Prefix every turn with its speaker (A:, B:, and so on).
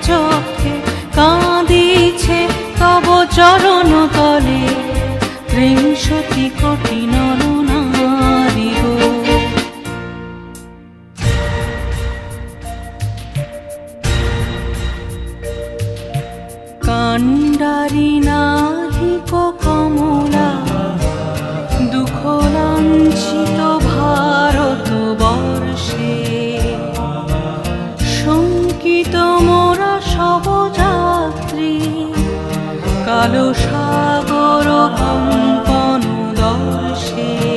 A: চক্ষে কাঁদিছে তব চরণ তলে ৩০ কোটি নরনারী গো। কাণ্ডারি নাহিক কমলা দুঃখ লাঞ্ছিত ভারতবর্ষে, শঙ্কিত মোরা সব যাত্রী কালো সাগর কম্পন দর্শে।